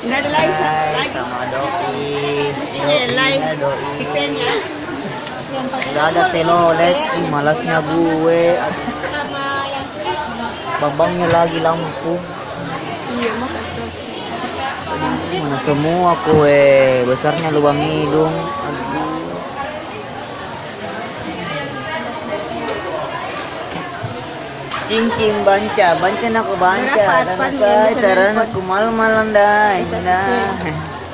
Nggak ada lagi Hai, lagi. sama doi. Maksudnya live Doi. eventnya. Yang pakai Udah ada telolet, ih malasnya gue. sama yang Babangnya lagi lampu. iya mau kasih Mana semua kue, besarnya lubang hidung. Aduh. Cincin banca nak aku banca Berapa? dan Pan, yang saya bisa taran nelpon. aku malam-malam dah. Bisa Dah.